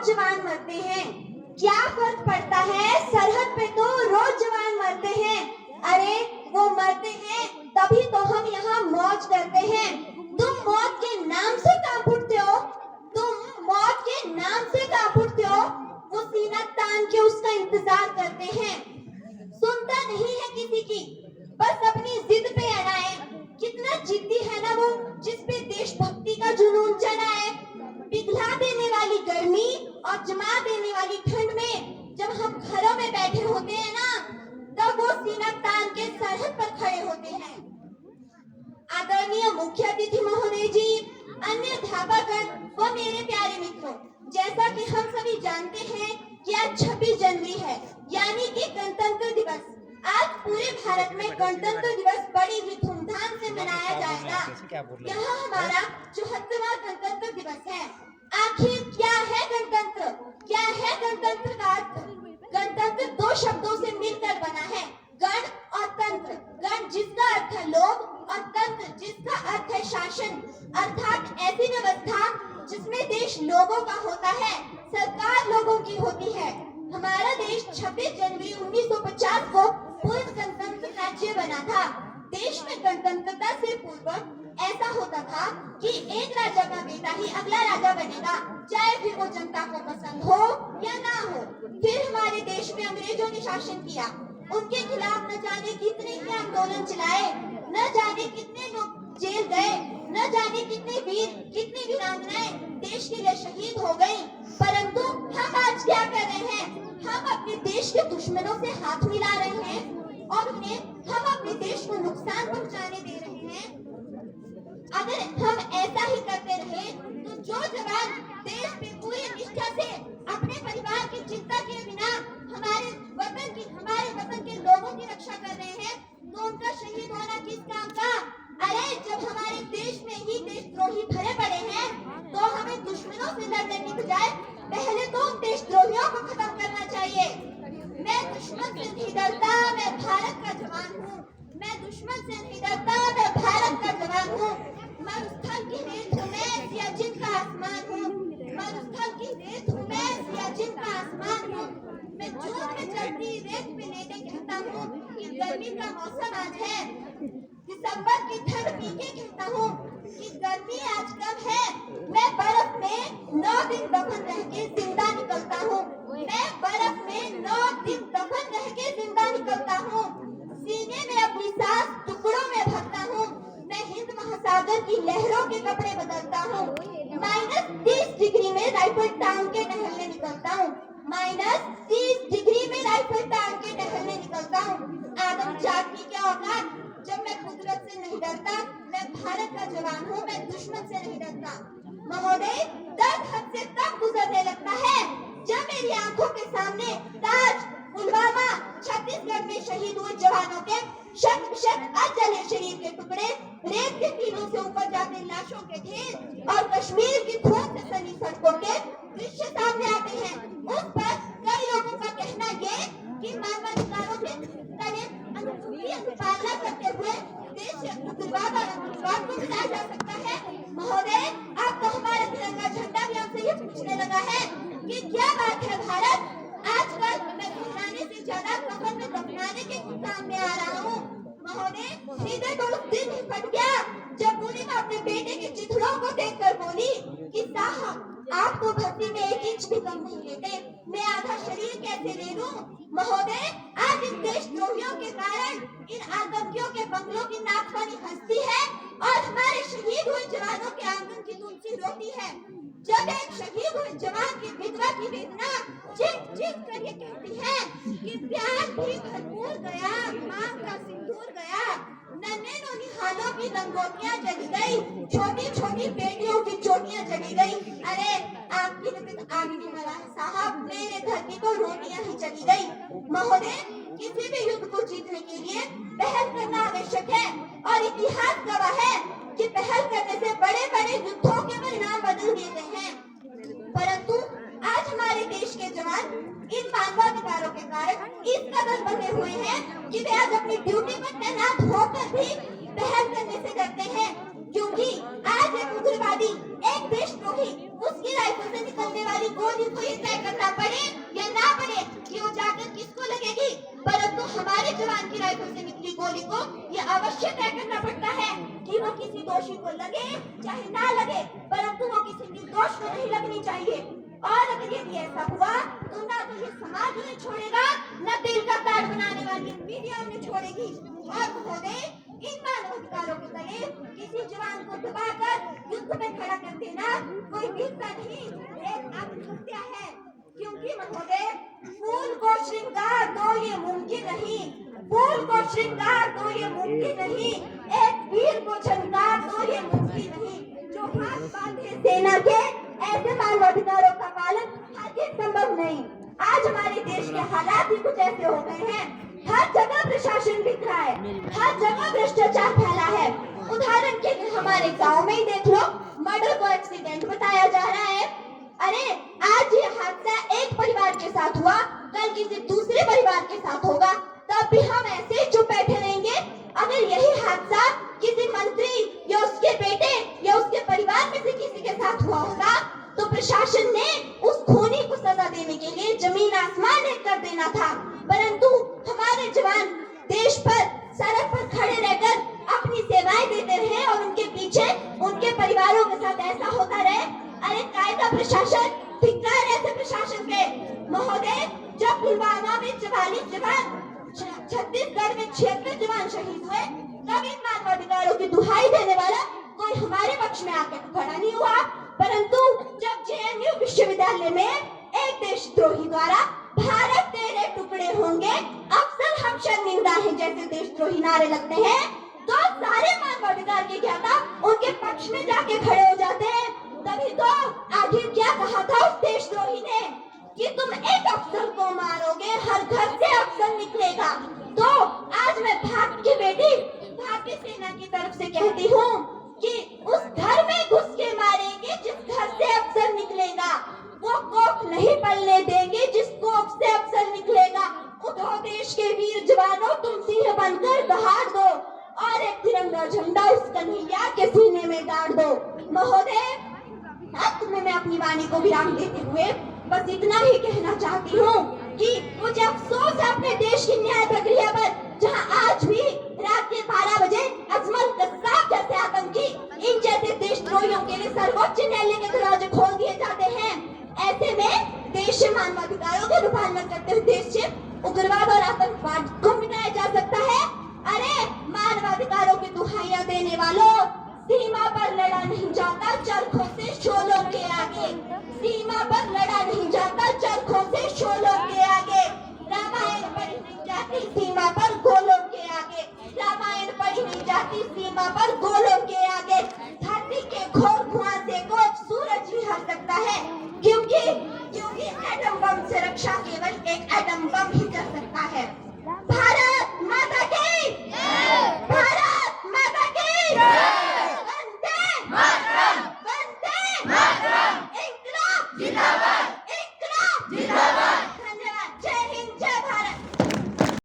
रोज जवान मरते हैं। क्या फर्क पड़ता है, सरहद पे तो रोज जवान मरते हैं। अरे वो मरते हैं तभी तो हम यहाँ मौज करते हैं। तुम मौत के नाम से कांप उठते हो, तुम मौत के नाम से कांप उठते हो। वो सीना तान के उसका इंतजार करते हैं। सुनता नहीं है किसी की, बस अपनी जिद पे अड़ा है। कितना जिद्दी है ना वो, जिसपे देशभक्ति का जुनून चढ़ा है। पिघला देने वाली गर्मी और जमा देने वाली ठंड में जब हम घरों में बैठे होते हैं ना, तब वो सीना तान के सरहद पर खड़े होते हैं। आदरणीय मुख्य अतिथि महोदय जी, अन्य अध्यापकगण व मेरे प्यारे मित्रों, जैसा कि हम सभी जानते हैं कि आज 26 जनवरी है, यानी कि गणतंत्र दिवस। आज पूरे भारत में गणतंत्र दिवस बड़ी ही धूमधाम से मनाया जाएगा। यह हमारा 74वां गणतंत्र दिवस है। आखिर क्या है गणतंत्र? क्या है गणतंत्र का अर्थ? गणतंत्र दो शब्दों से मिलकर बना है, गण और तंत्र। गण जिसका अर्थ है लोग और तंत्र जिसका अर्थ है शासन, अर्थात ऐसी व्यवस्था जिसमें देश लोगों का होता है, सरकार लोगों की होती है। हमारा देश 26 जनवरी 1950 को पूर्ण गणतंत्र राज्य बना था। देश में गणतंत्रता से पूर्व ऐसा होता था कि एक राजा का बेटा ही अगला राजा बनेगा, चाहे फिर वो जनता को पसंद हो या ना हो। फिर हमारे देश में अंग्रेजों ने शासन किया, उनके खिलाफ न जाने कितने ही आंदोलन चलाए, न जाने कितने लोग जेल गए, न जाने कितने वीर कितनी वीरांगनाएं देश के लिए शहीद हो गयी। परंतु हम आज क्या कर रहे हैं? हम अपने देश के दुश्मनों से हाथ मिला रहे हैं और उन्हें हम अपने देश को नुकसान पहुंचाने दे रहे हैं। अगर हम ऐसा ही करते रहे तो जो जवान देश में पूरी निष्ठा से अपने परिवार की चिंता किए बिना हमारे वतन के लोगों की रक्षा कर रहे हैं, तो उनका शहीद होना किस काम का? अरे जब हमारे देश में ही देशद्रोही भरे पड़े हैं, तो हमें दुश्मनों से लड़ने की बजाय पहले तो उन देशद्रोहियों को खत्म करना चाहिए। मैं दुश्मन से नहीं डरता, मैं भारत का जवान हूँ। मैं दुश्मन से नहीं डरता, मैं भारत का जवान हूँ। मरुस्थल की रेत हूँ मैं, सियाचिन का आसमान हूँ। मरुस्थल की रेत हूँ मैं, सियाचिन का आसमान हूँ। मैं जून में चलती रेत पे लेटे कहता हूँ कि गर्मी का मौसम आज है। दिसंबर की ठंड पी के कहता हूँ कि गर्मी आज कम है। मैं बर्फ में 9 दिन दफन रह के जिंदा निकलता हूँ। मैं बर्फ में 9 दिन दफन रह के जिंदा निकलता हूँ। सीने में अपनी सांस टुकड़ों में भरता हूँ। मैं हिंद महासागर की लहरों के कपड़े बदलता हूँ। -30 डिग्री में राइफल टांग के टहलने निकलता हूँ। -30 डिग्री में राइफल टांग के टहलने निकलता हूँ। आदम जात की क्या औकात, जब मैं कुदरत से नहीं डरता। मैं भारत का जवान हूँ, मैं दुश्मन से नहीं डरता। महोदय, दर्द हद से तब गुजरने लगता है जब मेरी आंखों के सामने ताज, पुलवामा, छत्तीसगढ़ में शहीद हुए जवानों के शत अजले शरीर के टुकड़े, रेत के टीलों से ऊपर जाते लाशों के ढेर और कश्मीर की धूप से सनी सड़कों के दृश्य सामने आते हैं। उस पर कई लोगों का कहना ये कि मानवाधिकारों के पालना करते हुए देश उग्रवाद को मिटाया जा सकता है। महोदय, अब तो हमारा तिरंगा झंडा भी हमसे ये पूछने लगा है कि क्या बात है भारत, आजकल मैं घबराने से ज्यादा कफन में दफनाने के काम में आ रहा हूँ। महोदय, हृदय तो उस दिन ही फट गया जब पूर्णिमा अपने बेटे के चिथड़ों को देखकर बोली कि साहब, आप तो भर्ती में 1 इंच भी कम नहीं लेते, मैं आधा शरीर कैसे ले लूं? महोदय, आज इन देशद्रोहियों के कारण इन आतंकियों के बंगलों की नाकवानी हंसती है और हमारे शहीद हुए जवानों के आंगन की तुलसी रोती है। जब एक शहीद हुए जवान की विधवा की वेदना चीख चीख कर ये कहती है कि प्यार भी भरपूर गया, मांग का सिंदूर गया, नन्हे नोनी हालों की लंगोटियां जली गई, छोटी छोटी बेटियों की चोटियां जली गई। अरे आपकी नजर आगे भी मरा है साहब, मेरे घर की तो रोटियां ही चली गई। महोदय, किसी भी युद्ध को जीतने के लिए पहल करना आवश्यक है और इतिहास गवाह है कि पहल करने से बड़े बड़े युद्धों के परिणाम बदल देते हैं। परंतु आज हमारे देश के जवान इन मानवाधिकारों के कारण इस कदर बंधे हुए हैं कि वे आज अपनी ड्यूटी पर तैनात होकर भी पहल करने से डरते हैं, क्योंकि आज एक उग्रवादी, एक देशद्रोही, उसकी राइफल से निकलने वाली गोली को ये तय करना पड़े या ना पड़े कि वो जाकर किसको लगेगी, परंतु हमारे जवान की राइफल से निकली गोली को ये अवश्य तय करना पड़ता है कि वो किसी दोषी को लगे चाहे ना लगे, परंतु वो किसी निर्दोष को नहीं लगनी चाहिए। और अगर यदि ऐसा हुआ तो ना तो ये समाज उन्हें छोड़ेगा, न तेल का तार बनाने वाली मीडिया उन्हें छोड़ेगी। और महोदय, इन मानवाधिकारों के तले किसी जवान को दबाकर युद्ध में खड़ा कर देना कोई वीरता नहीं, एक आत्महत्या है। क्योंकि महोदय, फूल को श्रृंगार दो ये मुमकिन नहीं, फूल को श्रृंगार दो ये मुमकिन नहीं, एक वीर को झंकार दो ये मुमकिन नहीं। जो हाथ बांधे सेना के, ऐसे मानवाधिकारों का पालन हरगिज संभव नहीं। आज हमारे देश के हालात ही कुछ ऐसे हो गए हैं, हर जगह प्रशासन बिक रहा है, हर जगह भ्रष्टाचार फैला है। उदाहरण के लिए हमारे गांव में ही देख लो, मर्डर को एक्सीडेंट बताया जा रहा है। अरे आज ये हादसा एक परिवार के साथ हुआ, कल किसी दूसरे परिवार के साथ होगा, तब भी हम ऐसे ही चुप बैठे रहेंगे। अगर यही हादसा किसी मंत्री या उसके बेटे या उसके परिवार में से किसी के साथ हुआ होता तो प्रशासन ने उस खूनी को सजा देने के लिए जमीन आसमान एक कर देना था, परंतु हमारे जवान देश पर सड़क पर खड़े रहकर अपनी सेवाएं देते रहे और उनके पीछे उनके परिवारों के साथ ऐसा होता रहे। अरे कायदा प्रशासन, धिक्कार ऐसे प्रशासन पे। महोदय, जब पुलवामा में 44 जवान, छत्तीसगढ़ में 76 जवान शहीद हुए, तब इन मानवाधिकारों की दुहाई देने वाला कोई हमारे पक्ष में आकर खड़ा नहीं हुआ, परंतु जब जेएनयू विश्वविद्यालय में एक देशद्रोही द्वारा भारत तेरे टुकड़े होंगे, अक्सर हम शर्मिंदा हैं जैसे देशद्रोही नारे लगते हैं, तो सारे मानवाधिकार के ज्ञाता उनके पक्ष में जाके खड़े हो जाते हैं। तभी तो आखिर क्या कहा था उस देशद्रोही ने कि तुम एक अफसर को मारोगे, हर घर से अफसर निकलेगा। तो आज मैं भारत की बेटी भारतीय सेना की तरफ से कहती हूँ कि उस घर में घुस के मारेंगे जिस घर से अफसर निकलेगा, वो कोख नहीं पलने देंगे जिस कोख से अफसर निकलेगा। उठो देश के वीर जवानों, तुम सिंह बनकर दहाड़ दो और एक तिरंगा झंडा उस कन्हैया के सीने में गाड़ दो। महोदय, अंत में मैं अपनी वाणी को विराम देते हुए बस इतना ही कहना चाहती हूँ कि मुझे अफसोस है अपने देश की न्याय प्रक्रिया पर, जहाँ आज भी रात के 12 बजे अजमल कसाब जैसे आतंकी इन जैसे देशद्रोहियों के लिए सर्वोच्च न्यायालय के दरवाजे खोल दिए जाते हैं। ऐसे में देश से मानवाधिकारों की पालना करते हुए देश से उग्रवाद और आतंकवाद को मिटाया जा सकता है। अरे मानवाधिकारों की दुहाइयां देने वालों, सीमा पर लड़ा नहीं जाता चरखों से शोलों के आगे, सीमा पर लड़ा नहीं जाता चरखों से शोलों के आगे। रामायण पढ़ी नहीं जाती सीमा पर गोलों के आगे, रामायण पढ़ी नहीं जाती सीमा पर